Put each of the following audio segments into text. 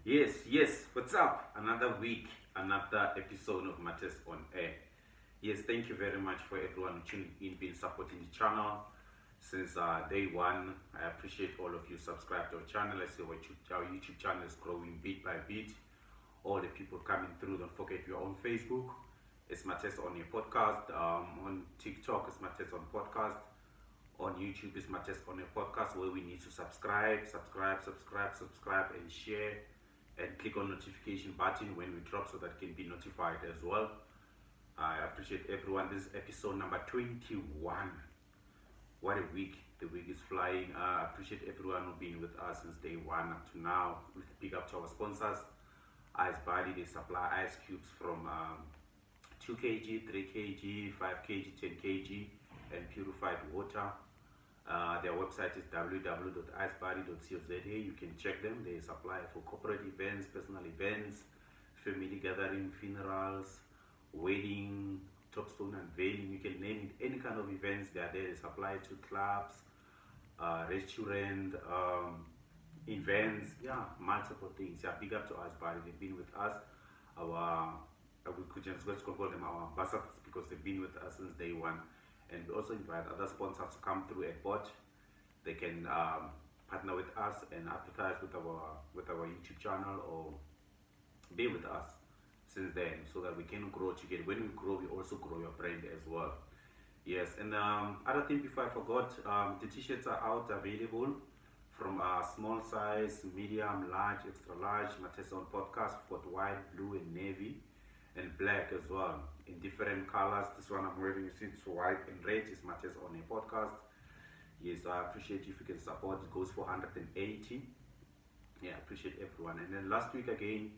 Yes, what's up? Another week, another episode of Matters on Air. Yes, thank you very much for everyone who tuned in, been supporting the channel since day one. I appreciate all of you subscribe to our channel. I see our YouTube channel is growing bit by bit. All the people coming through, don't forget we are on Facebook. It's Matters on Your Podcast. On TikTok, it's Matters on Podcast. On YouTube, it's Matters on Your Podcast, where we need to subscribe, and share and click on notification button when we drop so that it can be notified as well. I appreciate everyone. This is episode number 21. What a week. The week is flying. I appreciate everyone who's been with us since day one up to now. With big up to our sponsors. Ice Body, they supply ice cubes from 2 kg, 3 kg, 5 kg, 10 kg and purified water. Their website is www.icebody.co.za. You can check them. They supply for corporate events, personal events, family gathering, funerals, wedding, topstone unveiling. You can name it. Any kind of events they are there. They supply to clubs, restaurant, events. Yeah, multiple things. Yeah, big up to Icebody. They've been with us. We could just call them our ambassadors because they've been with us since day one. And we also invite other sponsors to come through at board. They can partner with us and advertise with our YouTube channel or be with us since then, so that we can grow together. When we grow, we also grow your brand as well. Yes, and other thing before I forgot, the t-shirts are out, available from small size, medium, large, extra large. Mathezonairpodcast, got white, blue, and navy, and black as well, in different colors. This one I'm wearing, you see it's white and red, is Mathezonairpodcast. Yes, I appreciate if you can support. It goes for 180. Yeah, I appreciate everyone. And then last week again,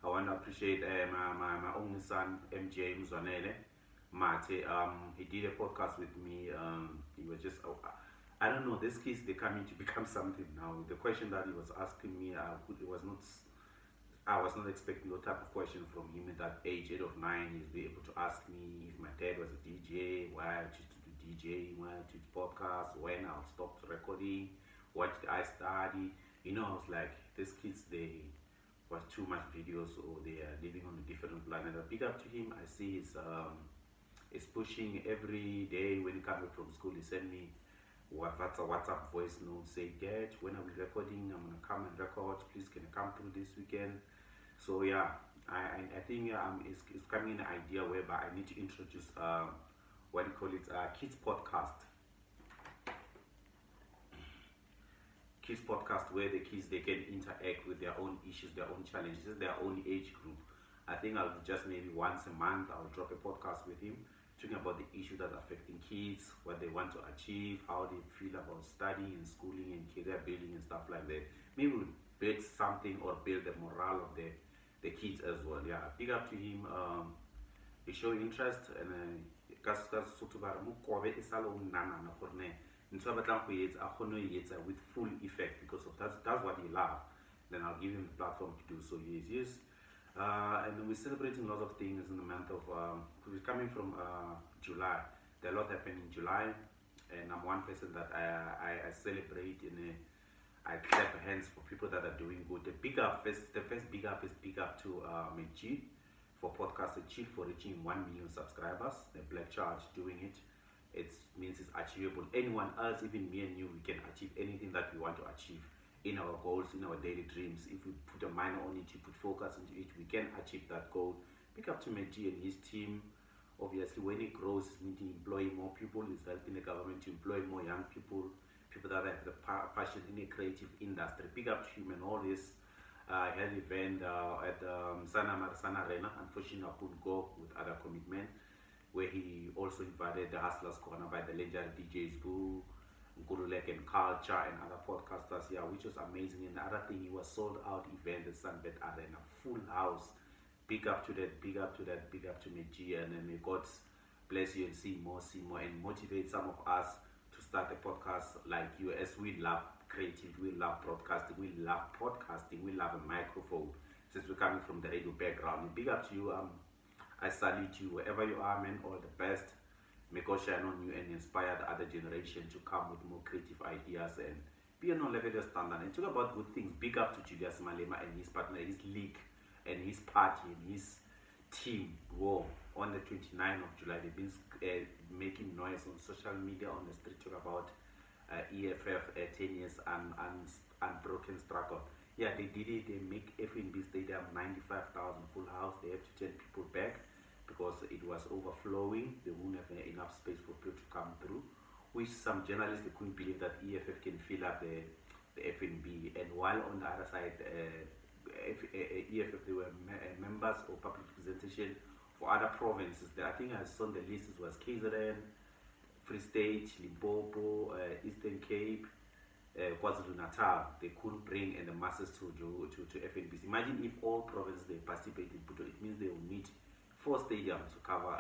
I want to appreciate my only son, MJ Mzwanele Mate. He did a podcast with me. He was just, I don't know, these kids, they coming to become something now. The question that he was asking me, I was not expecting that type of question from him at that age, 8 of 9. He'll be able to ask me if my dad was a DJ, why I choose to do DJ, why I choose podcast, when I stopped recording, what did I study. You know, I was like, these kids, they watch too much videos or they are living on a different planet. A big up to him. I see he's pushing every day. When he comes from school, he send me WhatsApp voice note, say, Dad, when are we recording? I'm gonna come and record. Please, can I come through this weekend? So yeah, I think it's coming an idea whereby I need to introduce what do you call it, kids podcast. Kids podcast, where the kids, they can interact with their own issues, their own challenges, their own age group. I think I'll just maybe once a month I'll drop a podcast with him, talking about the issues that are affecting kids, what they want to achieve, how they feel about studying and schooling and career building and stuff like that. Maybe we'll build something or build the morale of the kids as well. Yeah, big up to him. He showed interest, and with full effect, because of that's what he loves. Then I'll give him the platform to do so. Yes. And then we're celebrating a lot of things in the month of we're coming from July. There are a lot happening in July, and I'm one person that I celebrate and I clap hands for people that are doing good. The first big up is big up to Meji for podcast Chill for reaching 1 million subscribers. The black charge doing it. It means it's achievable. Anyone else, even me and you, we can achieve anything that we want to achieve in our goals, in our daily dreams. If we put a mind on it, you put focus into it, we can achieve that goal. Pick up to Meji and his team. Obviously, when it grows, it's meaning employing more people, it's helping the government to employ more young people, people that have the passion in the creative industry. Pick up to him and all this. Held event at Sana Arena. Unfortunately, I couldn't go with other commitment, where he also invited the Hustlers Corner by the legendary DJs Boo, Gurulek and Culture and other podcasters here, which was amazing. And the other thing, he was sold out event at Sunbed Arena, full house. Big up to that, big up to Meji, and then may God bless you and see more, and motivate some of us to start a podcast like you, as we love creativity, we love broadcasting, we love podcasting, we love a microphone. Since we're coming from the radio background, and big up to you. I salute you wherever you are, man. All the best. May God shine on you and inspire the other generation to come with more creative ideas and piano level is standard. And talk about good things. Big up to Julius Malema and his partner, his league, and his party, and his team. Whoa, on the 29th of July, they've been making noise on social media, on the street, talk about EFF 10 years and unbroken struggle. Yeah, they did it. They make FNB Stadium 95,000 full house. They have to turn people back because it was overflowing. They wouldn't have enough space for people to come through. Which some journalists, they couldn't believe that EFF can fill up the FNB. And while on the other side, EFF, they were members of public representation for other provinces. I think I saw on the list it was KZN, Free State, Limpopo, Eastern Cape, KwaZulu-Natal. They couldn't bring the masses to FNBs. Imagine if all provinces they participate in Puto, it means they will need 4 stadiums to cover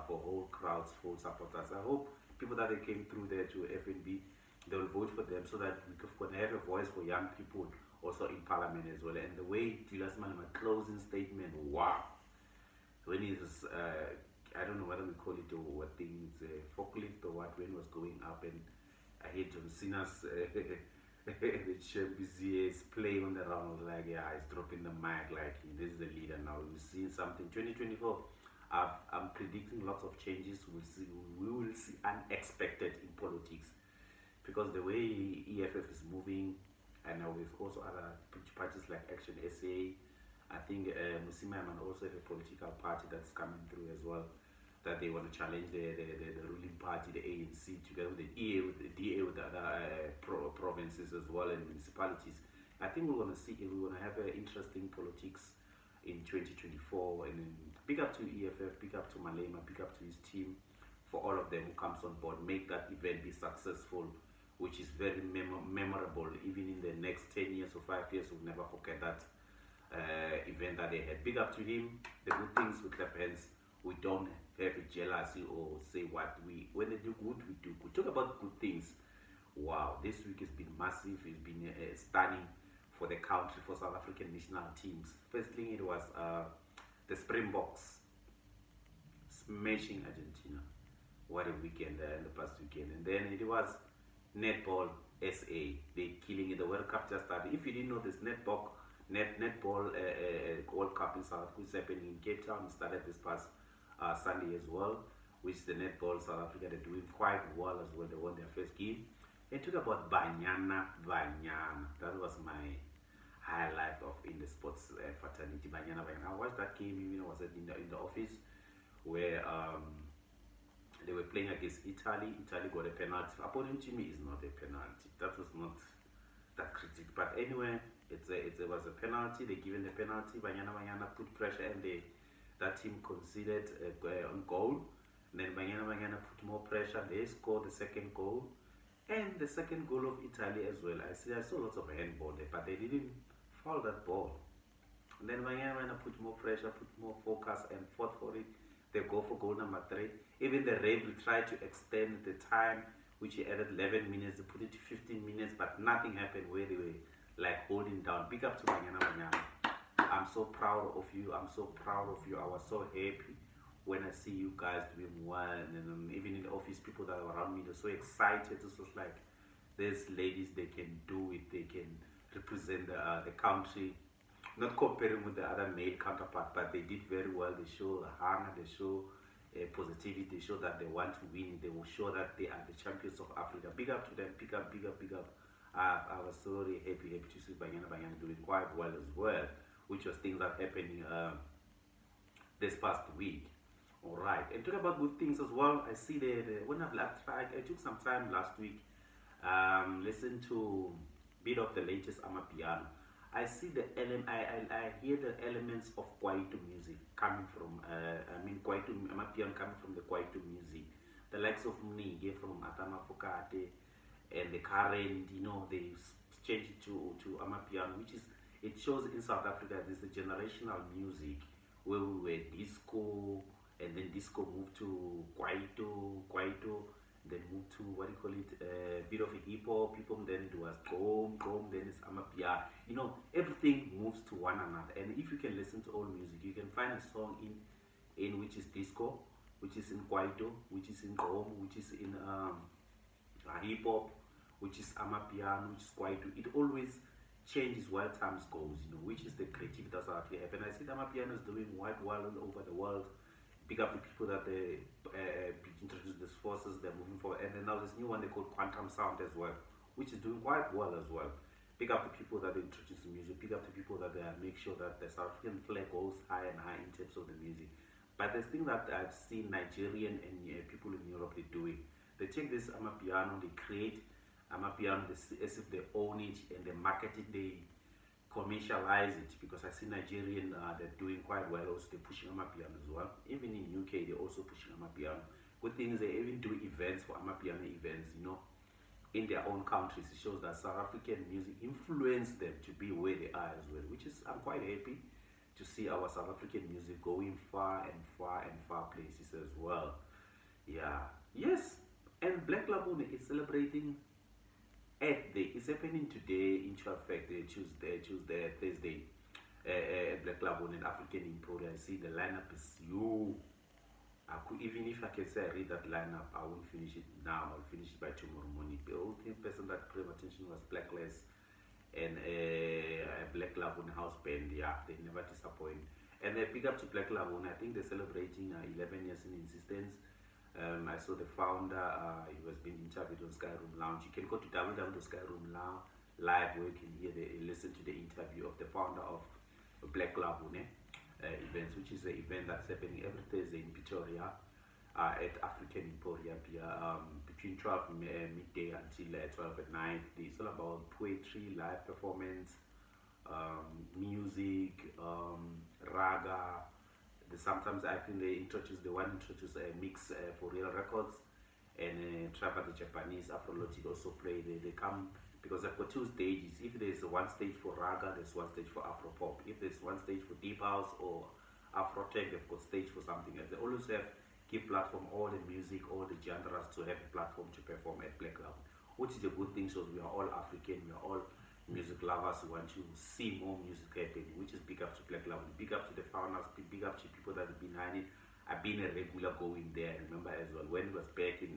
for whole crowds, full supporters. I hope people that they came through there to FNB, they will vote for them so that we can have a voice for young people also in parliament as well. And the way Julius Malema closing statement, wow. When he was, I don't know whether we call it or what thing, it's a forklift or what, when it was going up, and I heard John Cena's the champions playing on the round. I was like, yeah, he's dropping the mic, like this is the leader now. We'll see something. 2024, I'm predicting lots of changes. We will see unexpected in politics, because the way EFF is moving, and with also other parties like Action SA, I think Musimaman also have a political party that's coming through as well, that they want to challenge the ruling party, the ANC, together with the DA, with the other provinces as well, and municipalities. I think we're going to see, we're going to have interesting politics in 2024. And big up to EFF, big up to Malema, big up to his team, for all of them who comes on board, make that event be successful, which is very memorable. Even in the next 10 years or 5 years, we'll never forget that event that they had. Big up to him. The good things, we clap hands. We don't have a jealousy or say what when they do good, we do good. Talk about good things. Wow, this week has been massive. It's been stunning for the country, for South African national teams. First thing, it was the Springboks smashing Argentina. What a weekend in the past weekend. And then it was NetballSA. They killing it. The World Cup just started. If you didn't know this, netball World Cup in South Africa is happening in Cape Town. It started this past Sunday as well, which the netball South Africa, they're doing quite well as well. They won their first game. And talk about banyana. That was my highlight of in the sports fraternity. Banyana. I watched that game. I was in the office where they were playing against Italy. Italy got a penalty. According to me, it's not a penalty. That was not that critical. But anyway, it was a penalty. They given the penalty. Banyana put pressure, and that team conceded on goal. And then Banyana put more pressure. They scored the second goal, and the second goal of Italy as well. I saw lots of handball there, but they didn't foul that ball. And then Banyana put more pressure, put more focus, and fought for it. They go for goal number 3. Even the referee tried to extend the time, which he added 11 minutes. They put it to 15 minutes, but nothing happened where they were like holding down. Big up to Banyana. I'm so proud of you. I'm so proud of you. I was so happy when I see you guys doing well. And even in the office, people that were around me, they're so excited. This was like, these ladies, they can do it. They can represent the country. Not comparing with the other male counterpart, but they did very well. They show hunger, they show positivity, they show that they want to win. They will show that they are the champions of Africa. Big up to them, big up. I was so really happy to see Banyana doing quite well as well, which was things that happening this past week. Alright, and talk about good things as well. I see when I took some time last week, listen to a bit of the latest amapiano. I see I hear the elements of kwaito music coming from, kwaito, amapiano coming from the kwaito music. The likes of Mnige from Atama Fokate and the current, they changed it to amapiano, which is, it shows in South Africa there's a generational music where we were disco, and then disco moved to kwaito, then moved to a bit of a hip hop, then it was gqom, then it's amapiano. Everything moves to one another. And if you can listen to all music, you can find a song in which is disco, which is in kwaito, which is in gqom, which is in hip hop, which is amapiano, which is kwaito. It always changes while times goes, which is the creativity that's actually happening. I see that amapiano is doing quite well all over the world. Pick up the people that they introduce these forces, they're moving forward. And then now this new one they call quantum sound as well, which is doing quite well as well. Pick up the people that they introduce the music, pick up the people that they make sure that the South African flag goes high and high in terms of the music. But the thing that I've seen Nigerian and people in Europe they doing, they take this amapiano, they create amapiano as if they own it and they market it, they commercialize it, because I see Nigerian they're doing quite well. Also they're pushing amapiano as well. Even in UK they're also pushing amapiano. Good thing is they even do events for amapiano events, in their own countries. It shows that South African music influenced them to be where they are as well, which is, I'm quite happy to see our South African music going far and far and far places as well. Yeah, yes. And Black Lagoon is celebrating Earth Day. It's happening today, into effect, Tuesday, Thursday, at Black Lagoon and African Emporia. I see the lineup is huge. I could, even if I can say I read that lineup, I won't finish it now. I'll finish it by tomorrow morning. The only person that caught my attention was Blackless and a Black Lagoon house band. Yeah, they never disappoint. And they pick up to Black Lagoon. I think they're celebrating 11 years in existence. I saw the founder. He was being interviewed on Skyroom Lounge. You can go to www.skyroom live where you can listen to the interview of the founder of Black Lagoon events, which is an event that's happening every Thursday in Pretoria at African Emporia between 12 midday until 12 at night. It's all about poetry, live performance, music, raga. Sometimes I think they introduce a mix for real records, and Trevor the Japanese Afro-Logic also play. They come because they've got two stages. If there's one stage for raga, there's one stage for Afro pop. If there's one stage for deep house or Afro tech, they've got stage for something else. They always give platform all the music, all the genres to have a platform to perform at Black Lagoon, which is a good thing. So we are all African, we are all music lovers who want to see more music happening, which is big up to Black Lagoon, big up to the founders, big up to people that have been behind it. I've been a regular going there. I remember as well when it was back in